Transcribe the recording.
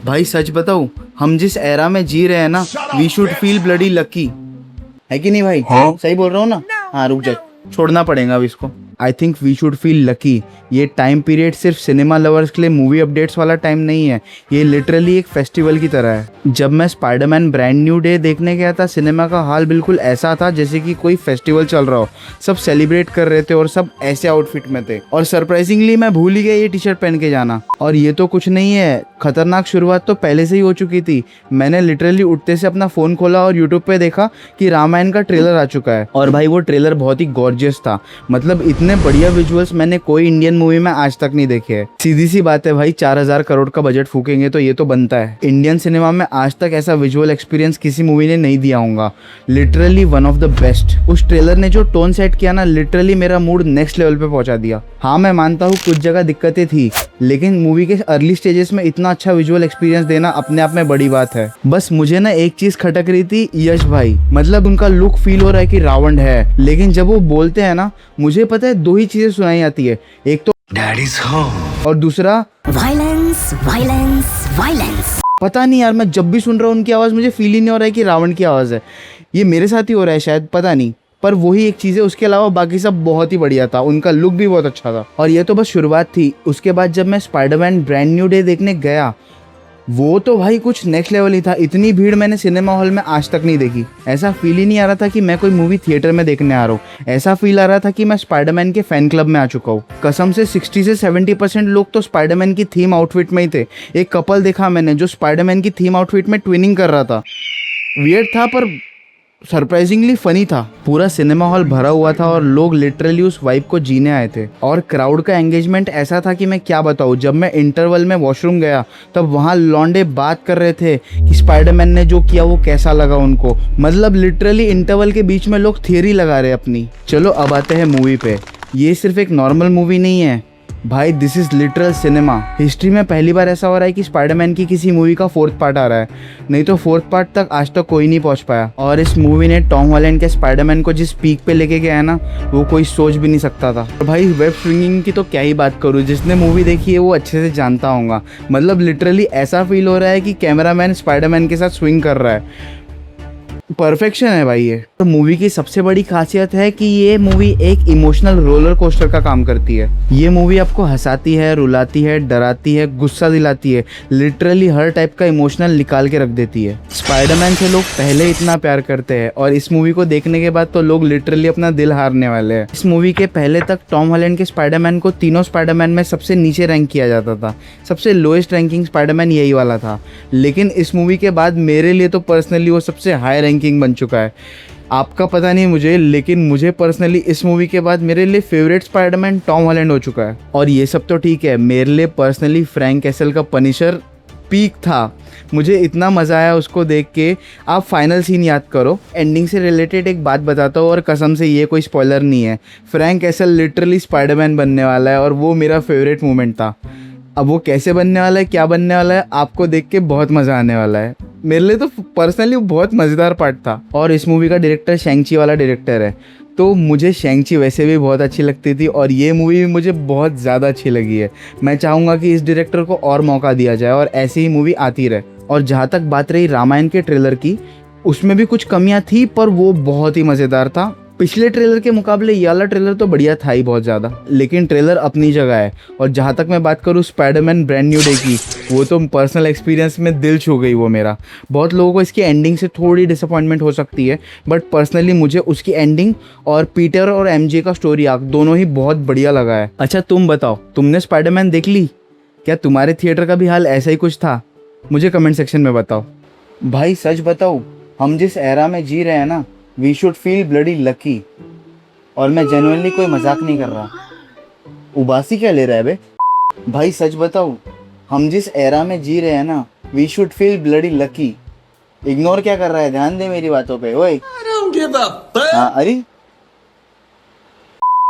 भाई सच बताऊं, हम जिस एरा में जी रहे हैं ना, we should feel bloody lucky. है कि नहीं भाई? हाँ? सही बोल रहा हूँ ना? हाँ रुक जा, छोड़ना पड़ेगा अब इसको। I think we should feel lucky. ये टाइम पीरियड सिर्फ सिनेमा लवर्स के लिए मूवी अपडेट्स वाला टाइम नहीं है, ये लिटरली एक फेस्टिवल की तरह है। जब मैं स्पाइडरमैन ब्रांड न्यू डे देखने गया था, सिनेमा का हाल बिल्कुल ऐसा था जैसे कि कोई फेस्टिवल चल रहा हो। सब सेलिब्रेट कर रहे थे और सब ऐसे आउटफिट में थे, और सरप्राइजिंगली मैं भूल ही गया ये टी शर्ट पहन के जाना। और ये तो कुछ नहीं है, खतरनाक शुरुआत तो पहले से ही हो चुकी थी। मैंने लिटरली उठते से अपना फ़ोन खोला और यूट्यूब पे देखा कि रामायण का ट्रेलर आ चुका है। और भाई वो ट्रेलर बहुत ही गॉर्जियस था, मतलब इतने बढ़िया विजुअल्स मैंने कोई इंडियन मूवी में आज तक नहीं देखे हैं। सीधी सी बात है भाई, 4000 करोड़ का बजट फूकेंगे तो ये तो बनता है। इंडियन सिनेमा में आज तक ऐसा विजुअल एक्सपीरियंस किसी मूवी ने नहीं दिया होगा। Literally one of the best. उस ट्रेलर ने जो टोन सेट किया ना, लिटरली मेरा मूड नेक्स्ट लेवल पे पहुंचा दिया। हाँ मैं मानता हूँ कुछ जगह दिक्कतें थी, लेकिन मूवी के अर्ली स्टेजेस में इतना अच्छा विजुअल एक्सपीरियंस देना अपने आप में बड़ी बात है। बस मुझे ना एक चीज खटक रही थी, यश भाई, मतलब उनका लुक फील हो रहा है कि रावण है, लेकिन जब वो बोलते हैं ना, मुझे पता है दो ही चीजें सुनाई आती है, एक तो डैडीज होम और दूसरा वायलेंस वायलेंस वायलेंस। पता नहीं यार, मैं जब भी सुन रहा हूँ उनकी आवाज़ मुझे फील ही नहीं हो रहा है कि रावण की आवाज़ है। ये मेरे साथ ही हो रहा है शायद, पता नहीं, पर वही एक चीज़ है। उसके अलावा बाकी सब बहुत ही बढ़िया था, उनका लुक भी बहुत अच्छा था। और ये तो बस शुरुआत थी। उसके बाद जब मैं स्पाइडरमैन ब्रांड न्यू डे देखने गया, वो तो भाई कुछ नेक्स्ट लेवल ही था। इतनी भीड़ मैंने सिनेमा हॉल में आज तक नहीं देखी। ऐसा फील ही नहीं आ रहा था कि मैं कोई मूवी थिएटर में देखने आ रहा हूँ। ऐसा फील आ रहा था कि मैं स्पाइडरमैन के फैन क्लब में आ चुका हूँ। कसम से 60 से 70% लोग तो स्पाइडरमैन की थीम आउटफिट में ही थे। एक कपल देखा मैंने जो स्पाइडरमैन की थीम आउटफिट में ट्विनिंग कर रहा था। वियर्ड था पर सरप्राइजिंगली फनी था। पूरा सिनेमा हॉल भरा हुआ था और लोग लिटरली उस वाइब को जीने आए थे। और क्राउड का एंगेजमेंट ऐसा था कि मैं क्या बताऊँ। जब मैं इंटरवल में वॉशरूम गया तब वहाँ लौंडे बात कर रहे थे कि स्पाइडरमैन ने जो किया वो कैसा लगा उनको। मतलब लिटरली इंटरवल के बीच में लोग थियरी लगा रहे अपनी। चलो अब आते हैं मूवी पे। ये सिर्फ एक नॉर्मल मूवी नहीं है भाई, this is literal cinema. History में पहली बार ऐसा हो रहा है कि स्पाइडरमैन की किसी मूवी का 4th पार्ट आ रहा है, नहीं तो 4th पार्ट तक आज तक कोई नहीं पहुंच पाया। और इस मूवी ने टॉम हॉलैंड के स्पाइडरमैन को जिस पीक पे लेके गया है ना, वो कोई सोच भी नहीं सकता था। और भाई वेब स्ट्रिंगिंग की तो क्या ही बात करूँ, जिसने मूवी देखी है वो अच्छे से जानता होगा। मतलब लिटरली ऐसा फील हो रहा है कि कैमरामैन स्पाइडरमैन के साथ स्विंग कर रहा है। परफेक्शन है भाई ये। तो मूवी की सबसे बड़ी खासियत है कि ये मूवी एक इमोशनल रोलर कोस्टर का काम करती है। ये मूवी आपको हंसाती है, रुलाती है, डराती है, गुस्सा दिलाती है, लिटरली हर टाइप का इमोशनल निकाल के रख देती है। स्पाइडरमैन से लोग पहले इतना प्यार करते हैं और इस मूवी को देखने के बाद तो लोग लिटरली अपना दिल हारने वाले हैं। इस मूवी के पहले तक टॉम हॉलैंड के स्पाइडरमैन को तीनों स्पाइडरमैन में सबसे नीचे रैंक किया जाता था। सबसे लोएस्ट रैंकिंग स्पाइडरमैन यही वाला था, लेकिन इस मूवी के बाद मेरे लिए तो पर्सनली वो सबसे हाई रैंकिंग बन चुका है। आपका पता नहीं मुझे, लेकिन मुझे पर्सनली इस मूवी के बाद मेरे लिए फेवरेट स्पाइडरमैन टॉम हॉलैंड हो चुका है। और ये सब तो ठीक है, मेरे लिए पर्सनली फ्रैंक कैसल का पनिशर पीक था। मुझे इतना मज़ा आया उसको देख के। आप फाइनल सीन याद करो। एंडिंग से रिलेटेड एक बात बताता हूँ और कसम से ये कोई स्पॉइलर नहीं है। फ्रैंक कैसल लिटरली स्पाइडरमैन बनने वाला है और वो मेरा फेवरेट मोमेंट था। अब वो कैसे बनने वाला है, क्या बनने वाला है, आपको देख के बहुत मज़ा आने वाला है। मेरे लिए तो पर्सनली बहुत मज़ेदार पार्ट था। और इस मूवी का डायरेक्टर शैंग-ची वाला डायरेक्टर है, तो मुझे शैंग-ची वैसे भी बहुत अच्छी लगती थी और ये मूवी भी मुझे बहुत ज़्यादा अच्छी लगी है। मैं चाहूँगा कि इस डायरेक्टर को और मौका दिया जाए और ऐसी ही मूवी आती रहे। और जहाँ तक बात रही रामायण के ट्रेलर की, उसमें भी कुछ कमियाँ थी पर वो बहुत ही मज़ेदार था। पिछले ट्रेलर के मुकाबले ये वाला ट्रेलर तो बढ़िया था ही बहुत ज़्यादा, लेकिन ट्रेलर अपनी जगह है। और जहाँ तक मैं बात करूँ स्पाइडरमैन ब्रांड न्यू डे की, वो तो पर्सनल एक्सपीरियंस में दिल छू गई वो मेरा। बहुत लोगों को इसकी एंडिंग से थोड़ी डिसअपॉइंटमेंट हो सकती है, बट पर्सनली मुझे उसकी एंडिंग और पीटर और एमजे का स्टोरी आर्क दोनों ही बहुत बढ़िया लगा है। अच्छा तुम बताओ, तुमने स्पाइडरमैन देख ली? क्या तुम्हारे थिएटर का भी हाल ऐसा ही कुछ था? मुझे कमेंट सेक्शन में बताओ। भाई सच बताऊँ, हम जिस एरा में जी रहे हैं ना, we should feel bloody lucky. और मैं जेन्युइनली कोई मजाक नहीं कर रहा। उबासी क्या ले रहा है बे? भाई सच बताऊँ, हम जिस एरा में जी रहे हैं ना, we should feel bloody lucky. Ignore क्या कर रहा है? ध्यान दे मेरी बातों पे। ओए हाँ, अरे